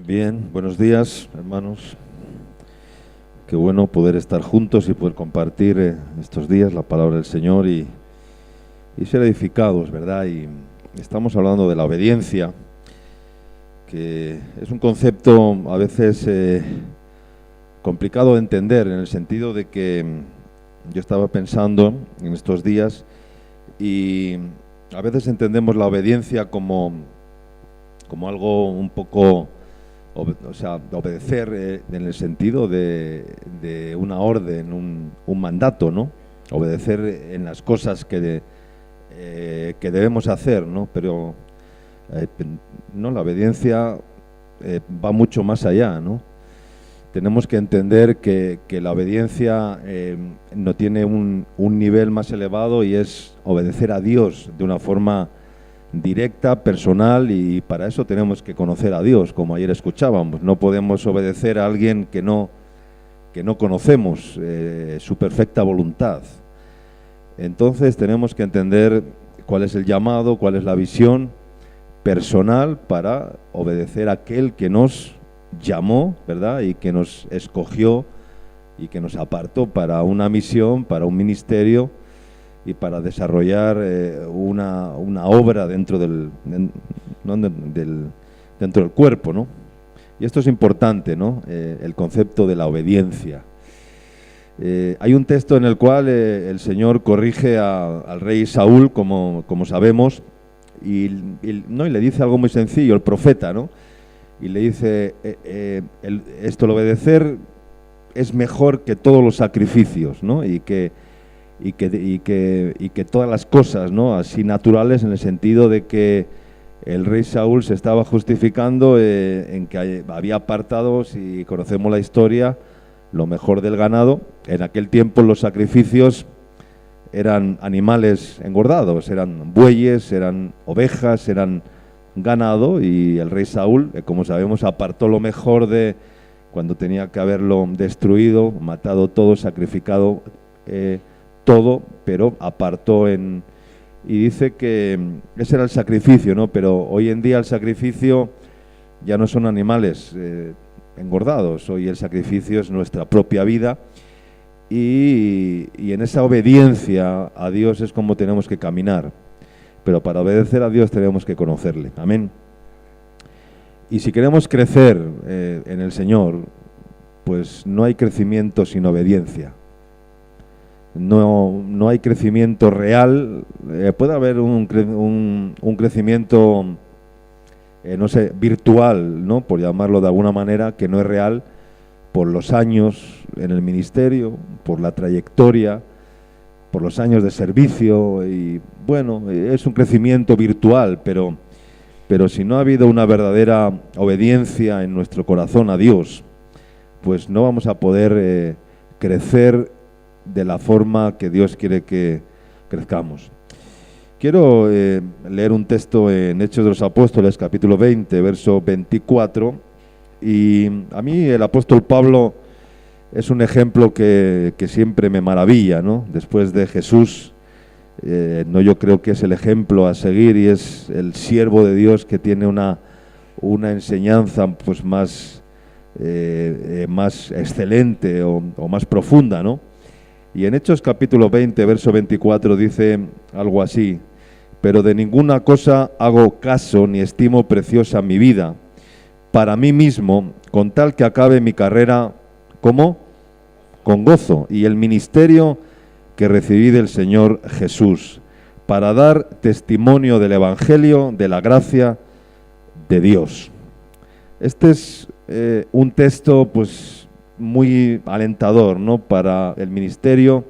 Bien, buenos días, hermanos. Qué bueno poder estar juntos y poder compartir estos días la palabra del Señor y ser edificados, ¿verdad? Y estamos hablando de la obediencia, que es un concepto a veces complicado de entender, en el sentido de que yo estaba pensando en estos días y a veces entendemos la obediencia como algo un poco... O sea, obedecer en el sentido de una orden, un mandato, ¿no? Obedecer en las cosas que debemos hacer, ¿no? Pero no, la obediencia va mucho más allá, ¿no? Tenemos que entender que la obediencia no tiene un nivel más elevado, y es obedecer a Dios de una forma directa, personal, y para eso tenemos que conocer a Dios, como ayer escuchábamos. No podemos obedecer a alguien que no conocemos su perfecta voluntad. Entonces tenemos que entender cuál es el llamado, cuál es la visión personal para obedecer a aquel que nos llamó, ¿verdad? Y que nos escogió y que nos apartó para una misión, para un ministerio y para desarrollar una obra dentro del cuerpo, ¿no? Y esto es importante, ¿no? El concepto de la obediencia. Hay un texto en el cual el Señor corrige al rey Saúl, como sabemos, y le dice algo muy sencillo, el profeta, ¿no? Y le dice, el obedecer es mejor que todos los sacrificios, ¿no? Y que todas las cosas, ¿no? Así naturales, en el sentido de que el rey Saúl se estaba justificando en que había apartado, si conocemos la historia, lo mejor del ganado. En aquel tiempo los sacrificios eran animales engordados, eran bueyes, eran ovejas, eran ganado, y el rey Saúl, como sabemos, apartó lo mejor de cuando tenía que haberlo destruido, matado todo, sacrificado todo, pero apartó y dice que ese era el sacrificio, ¿no? Pero hoy en día el sacrificio ya no son animales engordados. Hoy el sacrificio es nuestra propia vida, y en esa obediencia a Dios es como tenemos que caminar. Pero para obedecer a Dios tenemos que conocerle. Amén. Y si queremos crecer en el Señor, pues no hay crecimiento sin obediencia. No hay crecimiento real. Puede haber un crecimiento, no sé, virtual, ¿no? Por llamarlo de alguna manera, que no es real, por los años en el ministerio, por la trayectoria, por los años de servicio, y bueno, es un crecimiento virtual, pero si no ha habido una verdadera obediencia en nuestro corazón a Dios, pues no vamos a poder crecer de la forma que Dios quiere que crezcamos. Quiero leer un texto en Hechos de los Apóstoles, capítulo 20, verso 24, y a mí el apóstol Pablo es un ejemplo que siempre me maravilla, ¿no? Después de Jesús, yo creo que es el ejemplo a seguir, y es el siervo de Dios que tiene una enseñanza pues más excelente o más profunda, ¿no? Y en Hechos capítulo 20, verso 24 dice algo así: pero de ninguna cosa hago caso ni estimo preciosa mi vida para mí mismo, con tal que acabe mi carrera, ¿cómo? Con gozo, y el ministerio que recibí del Señor Jesús, para dar testimonio del Evangelio, de la gracia de Dios. Este es un texto pues muy alentador, ¿no? Para el ministerio.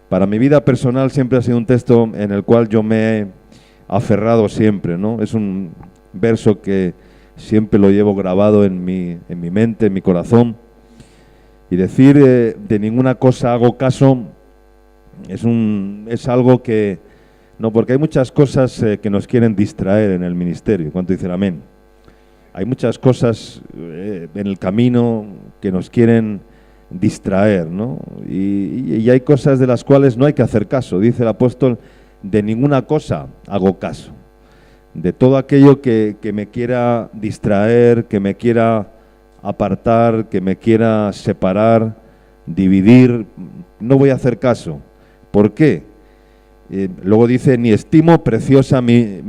Para mi vida personal siempre ha sido un texto en el cual yo me he aferrado siempre, ¿no? Es un verso que siempre lo llevo grabado en mi mente, en mi corazón. Y decir de ninguna cosa hago caso es algo que no, porque hay muchas cosas que nos quieren distraer en el ministerio. ¿Cuánto dicen amén? Hay muchas cosas en el camino que nos quieren distraer, ¿no? Y hay cosas de las cuales no hay que hacer caso. Dice el apóstol, de ninguna cosa hago caso. de todo aquello que me quiera distraer, que me quiera apartar, que me quiera separar, dividir. No voy a hacer caso. ¿Por qué? Luego dice, ni estimo preciosa mi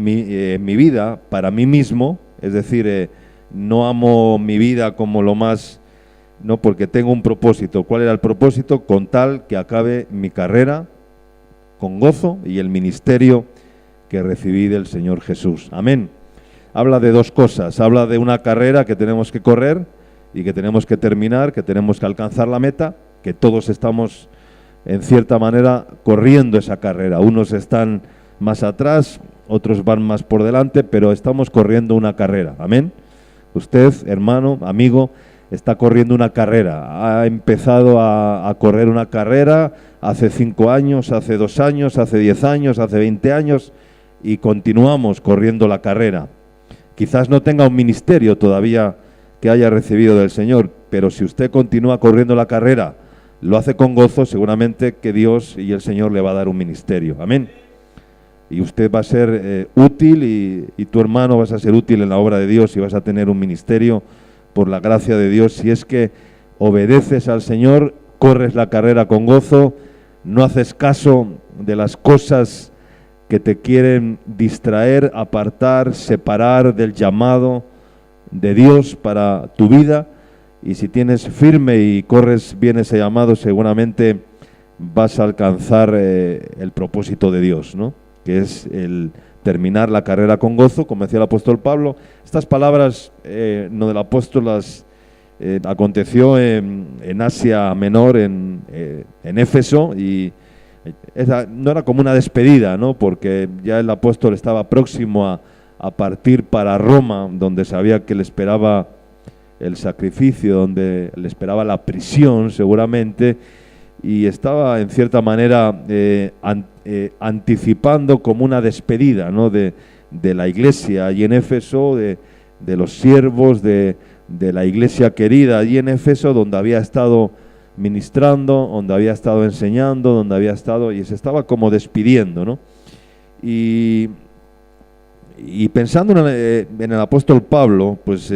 vida para mí mismo, es decir, no amo mi vida como lo más, no, porque tengo un propósito. ¿Cuál era el propósito? Con tal que acabe mi carrera con gozo y el ministerio que recibí del Señor Jesús. Amén. Habla de dos cosas. Habla de una carrera que tenemos que correr y que tenemos que terminar, que tenemos que alcanzar la meta, que todos estamos en cierta manera corriendo esa carrera. Unos están más atrás, otros van más por delante, pero estamos corriendo una carrera. Amén. Usted, hermano, amigo, está corriendo una carrera. Ha empezado a correr una carrera hace 5 años, hace 2 años, hace 10 años, hace 20 años, y continuamos corriendo la carrera. Quizás no tenga un ministerio todavía que haya recibido del Señor, pero si usted continúa corriendo la carrera, lo hace con gozo, seguramente que Dios y el Señor le va a dar un ministerio. Amén. Y usted va a ser útil y tu hermano vas a ser útil en la obra de Dios y vas a tener un ministerio por la gracia de Dios. Si es que obedeces al Señor, corres la carrera con gozo, no haces caso de las cosas que te quieren distraer, apartar, separar del llamado de Dios para tu vida. Y si tienes firme y corres bien ese llamado, seguramente vas a alcanzar el propósito de Dios, ¿no? Que es el terminar la carrera con gozo, como decía el apóstol Pablo. Estas palabras no del apóstol las aconteció en Asia Menor, en Éfeso, y esa no era como una despedida, ¿no? Porque ya el apóstol estaba próximo a partir para Roma, donde sabía que le esperaba el sacrificio, donde le esperaba la prisión seguramente, y estaba en cierta manera anticipando como una despedida, ¿no? de la iglesia allí en Éfeso, de los siervos de la iglesia querida allí en Éfeso, donde había estado ministrando, donde había estado enseñando, donde había estado, y se estaba como despidiendo, ¿no? Y pensando en el apóstol Pablo, pues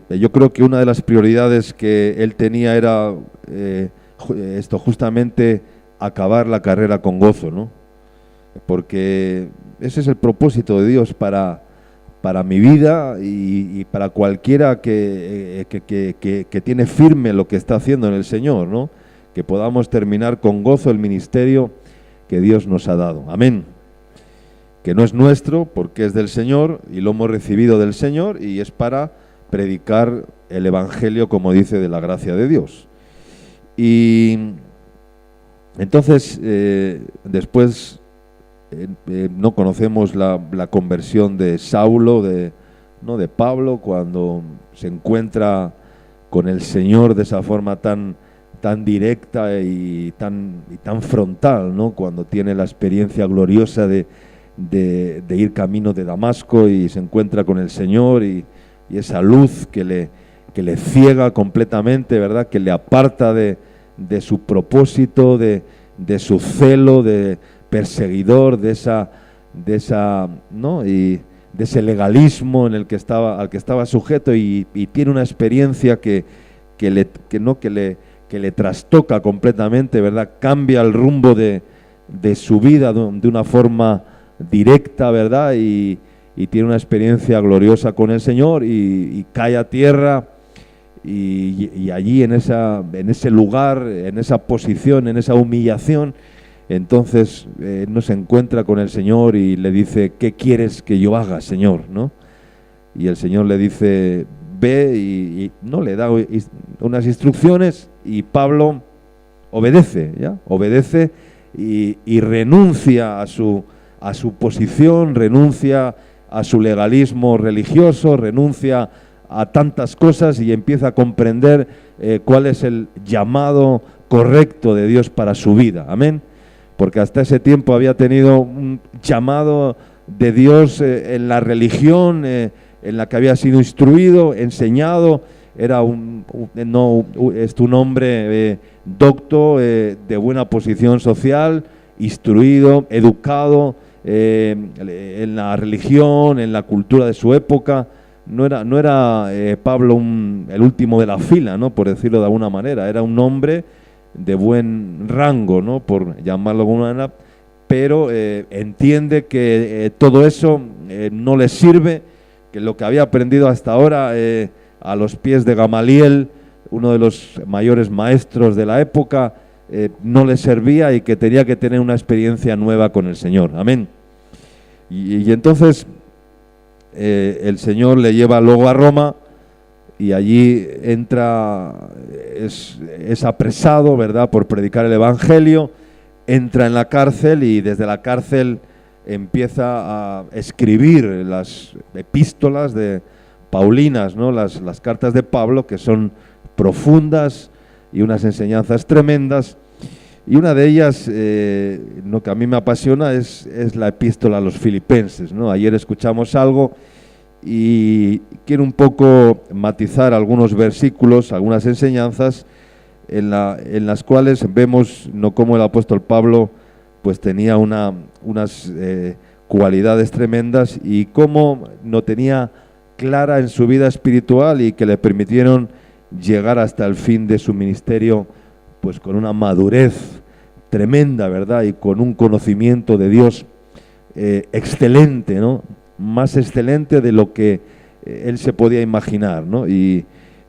yo creo que una de las prioridades que él tenía era justamente acabar la carrera con gozo, ¿no? Porque ese es el propósito de Dios para mi vida y para cualquiera que tiene firme lo que está haciendo en el Señor, ¿no? Que podamos terminar con gozo el ministerio que Dios nos ha dado. Amén. Que no es nuestro porque es del Señor y lo hemos recibido del Señor y es para predicar el Evangelio, como dice, de la gracia de Dios. Y entonces, después no conocemos la conversión de Saulo, de Pablo, cuando se encuentra con el Señor de esa forma tan directa y tan frontal, ¿no? Cuando tiene la experiencia gloriosa de ir camino de Damasco y se encuentra con el Señor y esa luz que le ciega completamente, ¿verdad? Que le aparta de su propósito, de su celo, de perseguidor, de esa ¿no? Y de ese legalismo al que estaba sujeto y tiene una experiencia que le trastoca completamente, ¿verdad? Cambia el rumbo de su vida de una forma directa, ¿verdad? Y tiene una experiencia gloriosa con el Señor y cae a tierra y allí en ese lugar, en esa posición, en esa humillación, entonces no se encuentra con el Señor y le dice: ¿qué quieres que yo haga, Señor? ¿No? Y el Señor le dice: ve, y no le da unas instrucciones y Pablo obedece, ¿ya? Obedece y renuncia a su posición, renuncia a su legalismo religioso, renuncia a tantas cosas y empieza a comprender cuál es el llamado correcto de Dios para su vida. Amén. Porque hasta ese tiempo había tenido un llamado de Dios en la religión en la que había sido instruido, enseñado. Era un hombre docto, de buena posición social, instruido, educado, en la religión, en la cultura de su época. No era Pablo el último de la fila, ¿no?, por decirlo de alguna manera. Era un hombre de buen rango, ¿no?, por llamarlo de alguna manera, pero entiende que todo eso no le sirve, que lo que había aprendido hasta ahora a los pies de Gamaliel, uno de los mayores maestros de la época, no le servía y que tenía que tener una experiencia nueva con el Señor. Amén. Y entonces el Señor le lleva luego a Roma y allí entra, es apresado, ¿verdad?, por predicar el Evangelio, entra en la cárcel y desde la cárcel empieza a escribir las epístolas de Paulinas, ¿no?, las cartas de Pablo, que son profundas y unas enseñanzas tremendas. Y una de ellas, lo que a mí me apasiona, es la epístola a los Filipenses, ¿no? Ayer escuchamos algo y quiero un poco matizar algunos versículos, algunas enseñanzas en las cuales vemos no cómo el apóstol Pablo pues tenía unas cualidades tremendas y cómo no tenía clara en su vida espiritual y que le permitieron llegar hasta el fin de su ministerio pues con una madurez tremenda, ¿verdad?, y con un conocimiento de Dios excelente, ¿no?, más excelente de lo que él se podía imaginar, ¿no?, y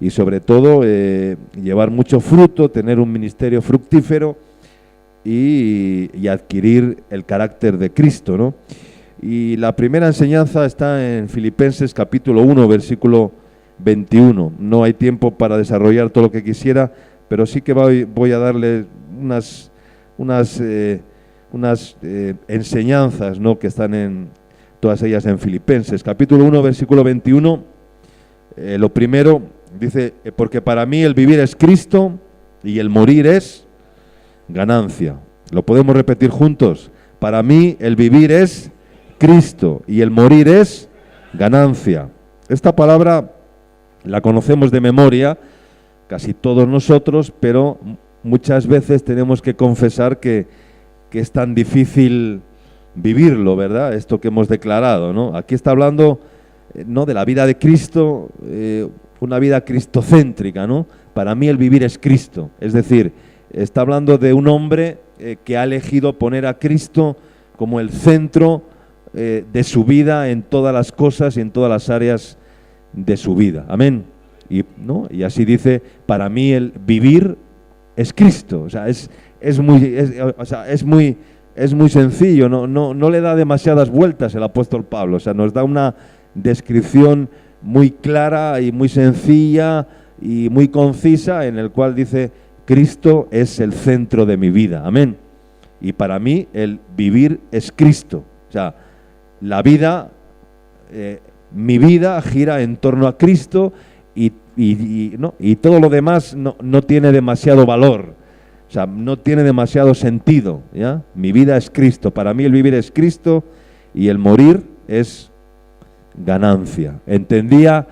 sobre todo llevar mucho fruto, tener un ministerio fructífero y adquirir el carácter de Cristo, ¿no? Y la primera enseñanza está en Filipenses capítulo 1, versículo 21. No hay tiempo para desarrollar todo lo que quisiera, pero sí que voy a darle unas enseñanzas, ¿no?, que están en todas ellas en Filipenses. Capítulo 1, versículo 21, lo primero dice, porque para mí el vivir es Cristo y el morir es ganancia. ¿Lo podemos repetir juntos? Para mí el vivir es Cristo y el morir es ganancia. Esta palabra la conocemos de memoria casi todos nosotros, pero muchas veces tenemos que confesar que es tan difícil vivirlo, ¿verdad? Esto que hemos declarado, ¿no? Aquí está hablando no de la vida de Cristo, una vida cristocéntrica, ¿no? Para mí el vivir es Cristo, es decir, está hablando de un hombre que ha elegido poner a Cristo como el centro de su vida en todas las cosas y en todas las áreas de su vida. Amén. Y así dice, para mí el vivir es Cristo. O sea, es muy sencillo, no le da demasiadas vueltas el apóstol Pablo. O sea, nos da una descripción muy clara y muy sencilla y muy concisa, en el cual dice, Cristo es el centro de mi vida. Amén. Y para mí el vivir es Cristo. O sea, la vida, mi vida gira en torno a Cristo y todo lo demás no tiene demasiado valor. O sea, no tiene demasiado sentido, ¿ya? Mi vida es Cristo. Para mí el vivir es Cristo y el morir es ganancia. Entendía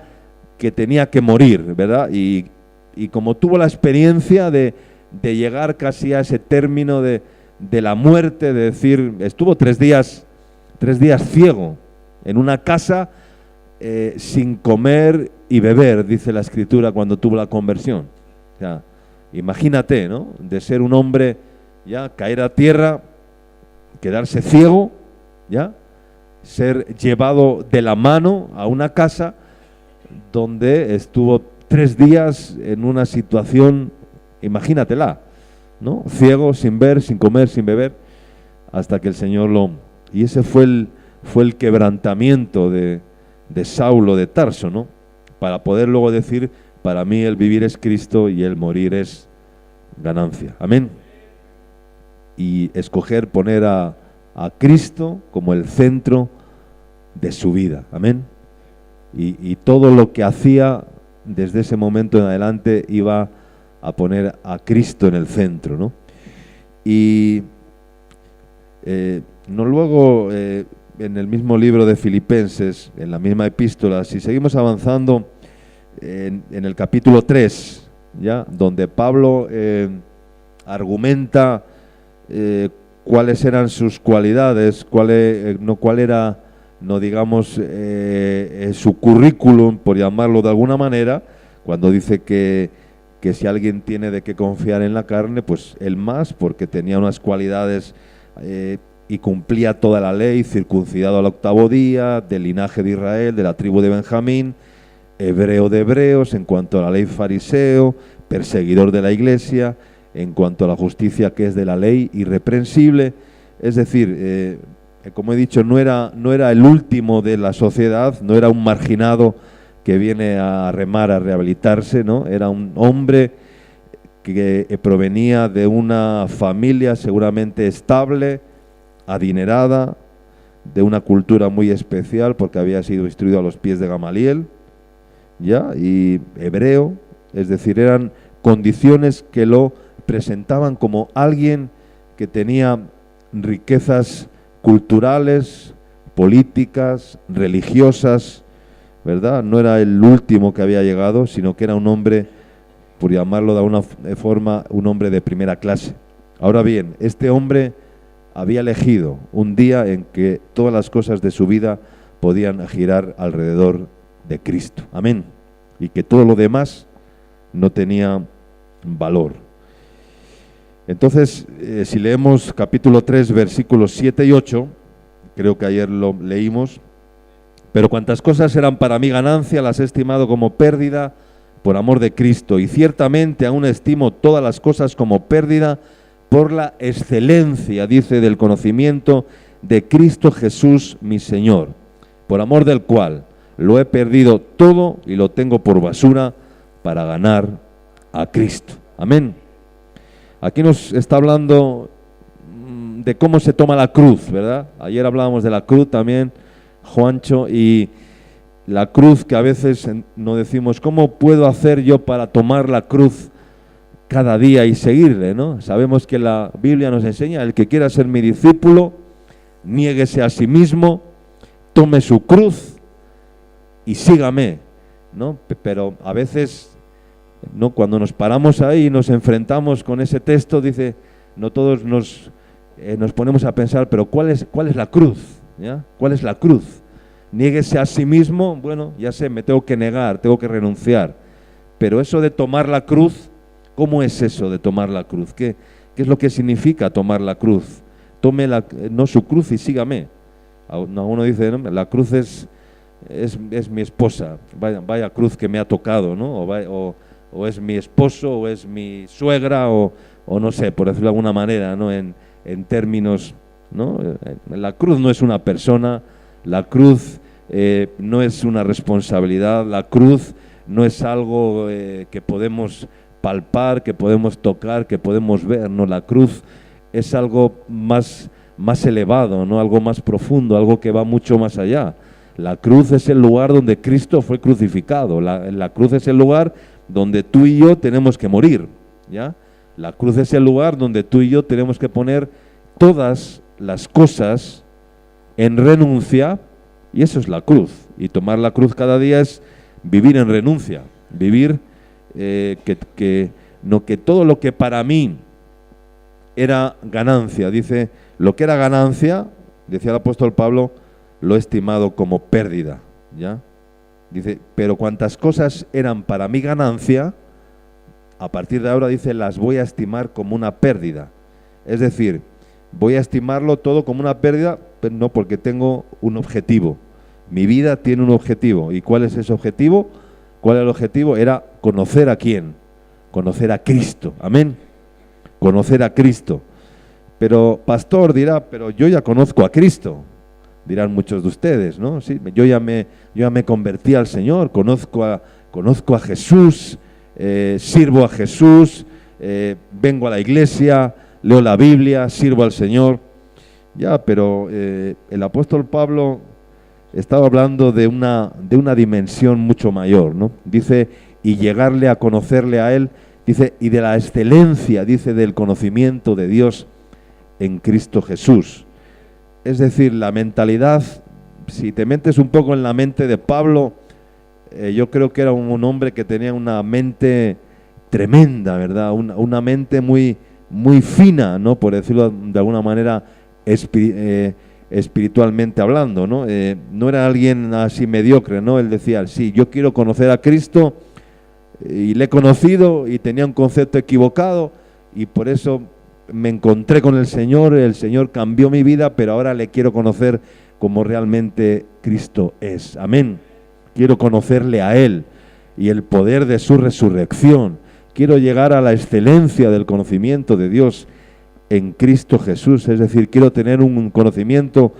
que tenía que morir, ¿verdad? Y como tuvo la experiencia de llegar casi a ese término de la muerte, de decir, estuvo 3 días ciego en una casa sin comer y beber, dice la Escritura, cuando tuvo la conversión. O sea, imagínate, ¿no?, de ser un hombre, ya caer a tierra, quedarse ciego, ya ser llevado de la mano a una casa donde estuvo 3 días en una situación, imagínatela, ¿no?, ciego, sin ver, sin comer, sin beber, hasta que el Señor y ese fue el quebrantamiento de Saulo de Tarso, ¿no?, para poder luego decir, para mí el vivir es Cristo y el morir es ganancia. Amén. Y escoger poner a Cristo como el centro de su vida. Amén. Y todo lo que hacía desde ese momento en adelante iba a poner a Cristo en el centro, ¿no? Y luego en el mismo libro de Filipenses, en la misma epístola, si seguimos avanzando en el capítulo 3, ¿ya?, donde Pablo argumenta cuáles eran sus cualidades, cuál era, no digamos, su currículum, por llamarlo de alguna manera, cuando dice que si alguien tiene de qué confiar en la carne, pues él más, porque tenía unas cualidades y cumplía toda la ley, circuncidado al 8º día, del linaje de Israel, de la tribu de Benjamín, hebreo de hebreos, en cuanto a la ley fariseo, perseguidor de la iglesia, en cuanto a la justicia que es de la ley, irreprensible. Es decir, como he dicho, no era el último de la sociedad, no era un marginado que viene a remar, a rehabilitarse, ¿no? Era un hombre que provenía de una familia seguramente estable, adinerada, de una cultura muy especial, porque había sido instruido a los pies de Gamaliel, ¿ya? Y hebreo, es decir, eran condiciones que lo presentaban como alguien que tenía riquezas culturales, políticas, religiosas, ¿verdad? No era el último que había llegado, sino que era un hombre, por llamarlo de alguna forma, un hombre de primera clase. Ahora bien, este hombre había elegido un día en que todas las cosas de su vida podían girar alrededor de Cristo. Amén. Y que todo lo demás no tenía valor. Entonces, si leemos capítulo 3, versículos 7 y 8, creo que ayer lo leímos, pero cuantas cosas eran para mí ganancia, las he estimado como pérdida por amor de Cristo, y ciertamente aún estimo todas las cosas como pérdida por la excelencia, dice, del conocimiento de Cristo Jesús mi Señor, por amor del cual lo he perdido todo y lo tengo por basura para ganar a Cristo. Amén. Aquí nos está hablando de cómo se toma la cruz, ¿verdad? Ayer hablábamos de la cruz también, Juancho, y la cruz que a veces nos decimos, ¿cómo puedo hacer yo para tomar la cruz cada día y seguirle, ¿no? Sabemos que la Biblia nos enseña, el que quiera ser mi discípulo, niéguese a sí mismo, tome su cruz y sígame, ¿no? Pero a veces, ¿no? Cuando nos paramos ahí y nos enfrentamos con ese texto, dice, no todos nos ponemos a pensar, pero ¿cuál es la cruz? ¿Ya? ¿Cuál es la cruz? Niéguese a sí mismo, bueno, ya sé, me tengo que negar, tengo que renunciar, pero eso de tomar la cruz, ¿cómo es eso de tomar la cruz? ¿Qué es lo que significa tomar la cruz? Tome no su cruz y sígame. Uno dice, no, la cruz es mi esposa, vaya cruz que me ha tocado, ¿no? O es mi esposo, o es mi suegra, o no sé, por decirlo de alguna manera, ¿no? En términos, ¿no? La cruz no es una persona, la cruz no es una responsabilidad, la cruz no es algo que podemos palpar, que podemos tocar, que podemos ver, no, la cruz es algo más elevado, ¿no? Algo más profundo, algo que va mucho más allá. La cruz es el lugar donde Cristo fue crucificado, la cruz es el lugar donde tú y yo tenemos que morir, ¿ya? La cruz es el lugar donde tú y yo tenemos que poner todas las cosas en renuncia, y eso es la cruz. Y tomar la cruz cada día es vivir en renuncia, vivir que todo lo que para mí era ganancia, dice, lo que era ganancia, decía el apóstol Pablo, lo he estimado como pérdida, ¿ya? Dice, pero cuantas cosas eran para mí ganancia, a partir de ahora, dice, las voy a estimar como una pérdida. Es decir, voy a estimarlo todo como una pérdida, pero no, porque tengo un objetivo. Mi vida tiene un objetivo. ¿Y cuál es ese objetivo? ¿Cuál es el objetivo? Era conocer a quién. Conocer a Cristo. Amén. Conocer a Cristo. Pero, pastor, dirá, pero yo ya conozco a Cristo. Dirán muchos de ustedes, ¿no? Sí, yo ya me convertí al Señor, conozco a Jesús, sirvo a Jesús, vengo a la iglesia, leo la Biblia, sirvo al Señor. Ya, pero el apóstol Pablo estaba hablando de una dimensión mucho mayor, ¿no? Dice, y llegarle a conocerle a Él, dice, y de la excelencia, dice, del conocimiento de Dios en Cristo Jesús. Es decir, la mentalidad, si te metes un poco en la mente de Pablo, yo creo que era un hombre que tenía una mente tremenda, ¿verdad? Una mente muy muy fina, ¿no? Por decirlo de alguna manera, espiritualmente hablando, ¿no? No era alguien así mediocre, ¿no? Él decía, sí, yo quiero conocer a Cristo y le he conocido y tenía un concepto equivocado y por eso me encontré con el Señor cambió mi vida, pero ahora le quiero conocer como realmente Cristo es. Amén. Quiero conocerle a Él y el poder de su resurrección. Quiero llegar a la excelencia del conocimiento de Dios en Cristo Jesús. Es decir, quiero tener un conocimiento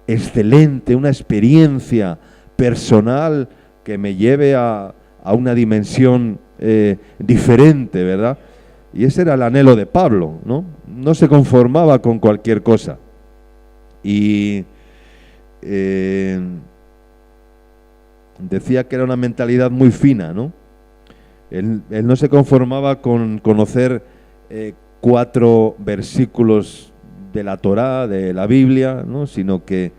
excelente, una experiencia personal que me lleve a una dimensión diferente, ¿verdad? Y ese era el anhelo de Pablo, ¿no? No se conformaba con cualquier cosa. Y decía que era una mentalidad muy fina, ¿no? Él no se conformaba con conocer 4 versículos de la Torá, de la Biblia, ¿no? Sino que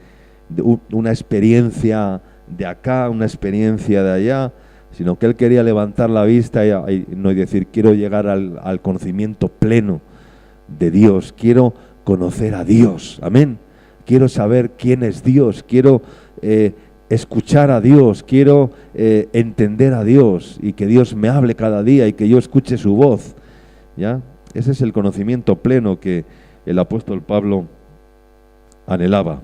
una experiencia de acá, una experiencia de allá, sino que él quería levantar la vista y decir, quiero llegar al conocimiento pleno de Dios, quiero conocer a Dios, amén. Quiero saber quién es Dios, quiero escuchar a Dios, quiero entender a Dios y que Dios me hable cada día y que yo escuche su voz, ¿ya? Ese es el conocimiento pleno que el apóstol Pablo anhelaba.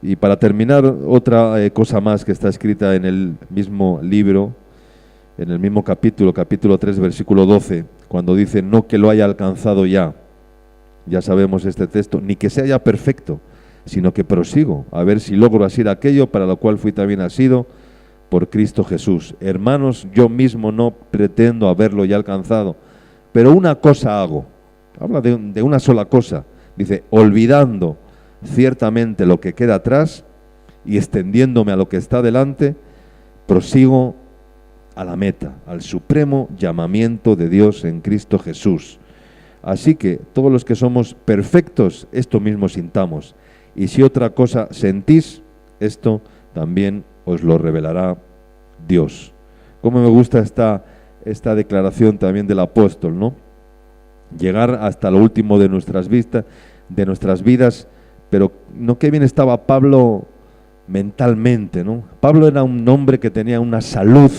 Y para terminar, otra cosa más que está escrita en el mismo libro, en el mismo capítulo 3, versículo 12, cuando dice, no que lo haya alcanzado ya sabemos este texto, ni que sea ya perfecto, sino que prosigo, a ver si logro asir aquello para lo cual fui también asido por Cristo Jesús. Hermanos, yo mismo no pretendo haberlo ya alcanzado, pero una cosa hago. Habla de una sola cosa. Dice, olvidando ciertamente lo que queda atrás y extendiéndome a lo que está delante, prosigo a la meta, al supremo llamamiento de Dios en Cristo Jesús. Así que todos los que somos perfectos, esto mismo sintamos. Y si otra cosa sentís, esto también os lo revelará Dios. Cómo me gusta esta declaración también del apóstol, ¿no? Llegar hasta lo último de nuestras vidas, pero no qué bien estaba Pablo mentalmente, ¿no? Pablo era un hombre que tenía una salud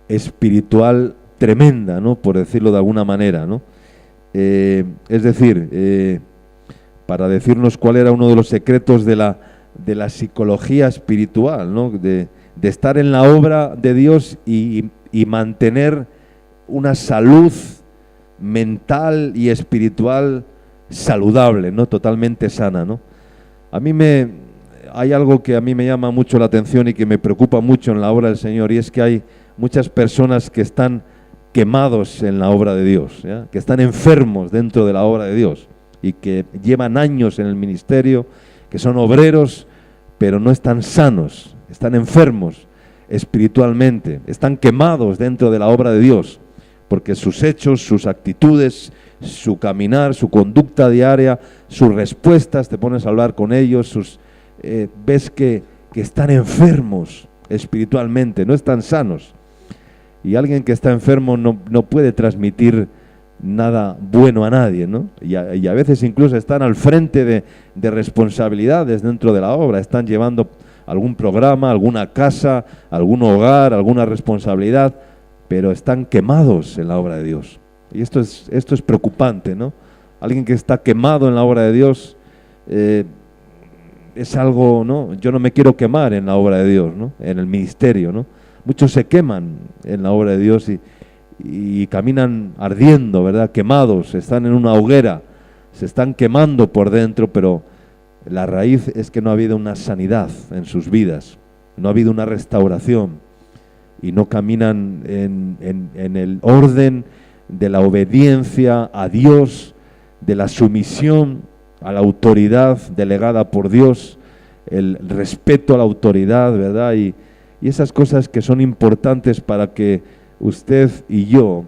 espiritual tremenda, ¿no? Por decirlo de alguna manera, ¿no? Es decir, para decirnos cuál era uno de los secretos de la psicología espiritual, ¿no? De estar en la obra de Dios y mantener una salud mental y espiritual saludable, ¿no? Totalmente sana, ¿no? Hay algo que a mí me llama mucho la atención y que me preocupa mucho en la obra del Señor, y es que hay muchas personas que están quemados en la obra de Dios, ¿ya? Que están enfermos dentro de la obra de Dios y que llevan años en el ministerio, que son obreros, pero no están sanos, están enfermos espiritualmente, están quemados dentro de la obra de Dios, porque sus hechos, sus actitudes, su caminar, su conducta diaria, sus respuestas, te pones a hablar con ellos, ves que están enfermos espiritualmente, no están sanos. Y alguien que está enfermo no puede transmitir nada bueno a nadie, ¿no? Y a veces incluso están al frente de responsabilidades dentro de la obra, están llevando algún programa, alguna casa, algún hogar, alguna responsabilidad, pero están quemados en la obra de Dios. Y esto es preocupante, ¿no? Alguien que está quemado en la obra de Dios es algo, ¿no? Yo no me quiero quemar en la obra de Dios, ¿no? En el ministerio, ¿no? Muchos se queman en la obra de Dios y caminan ardiendo, ¿verdad? Quemados, están en una hoguera, se están quemando por dentro, pero la raíz es que no ha habido una sanidad en sus vidas, no ha habido una restauración y no caminan en el orden de la obediencia a Dios, de la sumisión a la autoridad delegada por Dios, el respeto a la autoridad, ¿verdad? Y esas cosas que son importantes para que usted y yo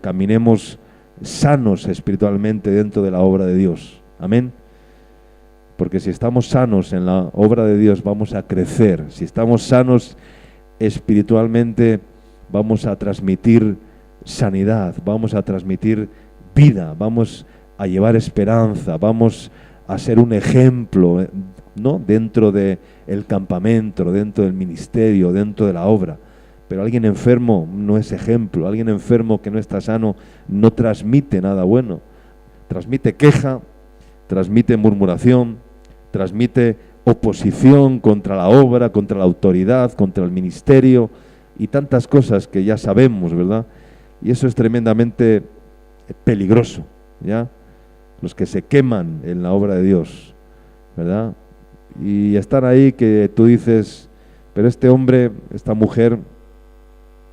caminemos sanos espiritualmente dentro de la obra de Dios. Amén. Porque si estamos sanos en la obra de Dios vamos a crecer. Si estamos sanos espiritualmente vamos a transmitir sanidad, vamos a transmitir vida, vamos a llevar esperanza, vamos a ser un ejemplo, ¿no? Dentro del campamento, dentro del ministerio, dentro de la obra. Pero alguien enfermo no es ejemplo, alguien enfermo que no está sano no transmite nada bueno. Transmite queja, transmite murmuración, transmite oposición contra la obra, contra la autoridad, contra el ministerio y tantas cosas que ya sabemos, ¿verdad? Y eso es tremendamente peligroso, ¿ya? Los que se queman en la obra de Dios, ¿verdad? Y están ahí que tú dices, pero este hombre, esta mujer,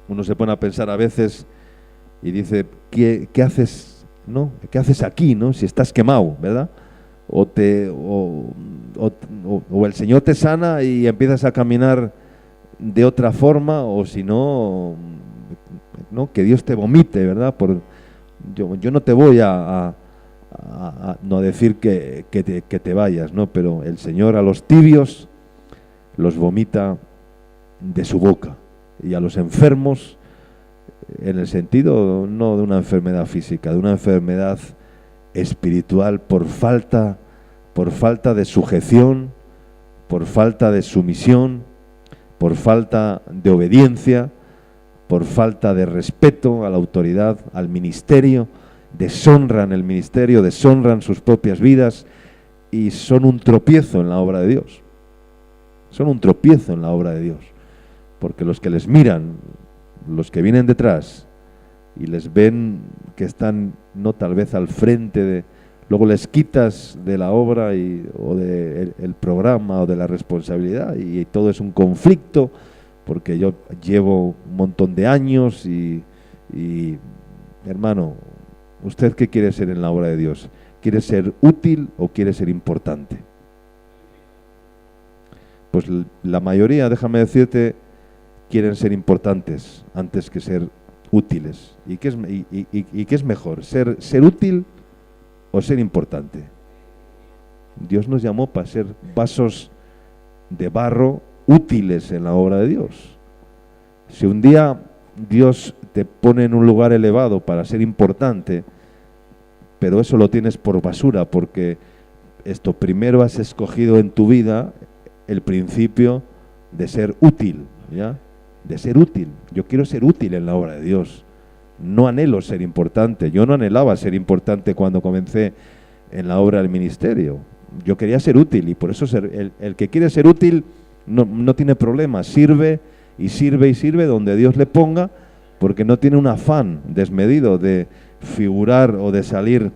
uno se pone a pensar a veces y dice, ¿qué haces, no? ¿Qué haces aquí, no? Si estás quemado, ¿verdad? O el Señor te sana y empiezas a caminar de otra forma, o si no, ¿no? Que Dios te vomite, ¿verdad? Yo no te voy a no decir que te vayas, ¿no? Pero el Señor a los tibios los vomita de su boca, y a los enfermos, en el sentido no de una enfermedad física, de una enfermedad espiritual por falta de sujeción, por falta de sumisión, por falta de obediencia, por falta de respeto a la autoridad, al ministerio, deshonran el ministerio, deshonran sus propias vidas y son un tropiezo en la obra de Dios. Son un tropiezo en la obra de Dios, porque los que les miran, los que vienen detrás y les ven que están no tal vez al frente luego les quitas de la obra o del programa o de la responsabilidad y todo es un conflicto, porque yo llevo un montón de años y hermano, ¿usted qué quiere ser en la obra de Dios? ¿Quiere ser útil o quiere ser importante? Pues la mayoría, déjame decirte, quieren ser importantes antes que ser útiles. ¿Y qué es mejor? ¿Ser útil o ser importante? Dios nos llamó para ser vasos de barro útiles en la obra de Dios. Si un día Dios te pone en un lugar elevado para ser importante, pero eso lo tienes por basura, porque esto primero has escogido en tu vida el principio de ser útil, ¿ya? De ser útil. Yo quiero ser útil en la obra de Dios. No anhelo ser importante. Yo no anhelaba ser importante cuando comencé en la obra del ministerio. Yo quería ser útil, y por eso el que quiere ser útil no tiene problema. Sirve y sirve y sirve donde Dios le ponga, porque no tiene un afán desmedido de figurar o de salir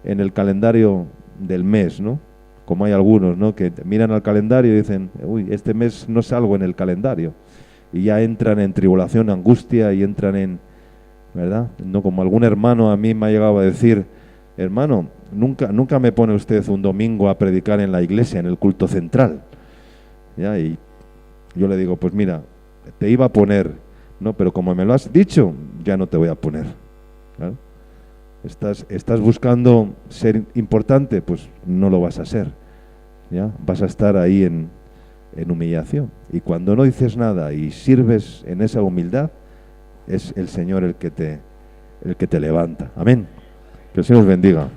en el calendario del mes, ¿no? Como hay algunos, ¿no? Que miran al calendario y dicen, uy, este mes no salgo en el calendario. Y ya entran en tribulación, angustia, y entran en, ¿verdad? No, como algún hermano a mí me ha llegado a decir, hermano, nunca me pone usted un domingo a predicar en la iglesia, en el culto central. ¿Ya? Y yo le digo, pues mira, te iba a poner, ¿no? Pero como me lo has dicho, ya no te voy a poner. ¿Claro? Estás buscando ser importante, pues no lo vas a ser. ¿Ya? Vas a estar ahí en humillación. Y cuando no dices nada y sirves en esa humildad, es el Señor el que te levanta. Amén. Que el Señor os bendiga.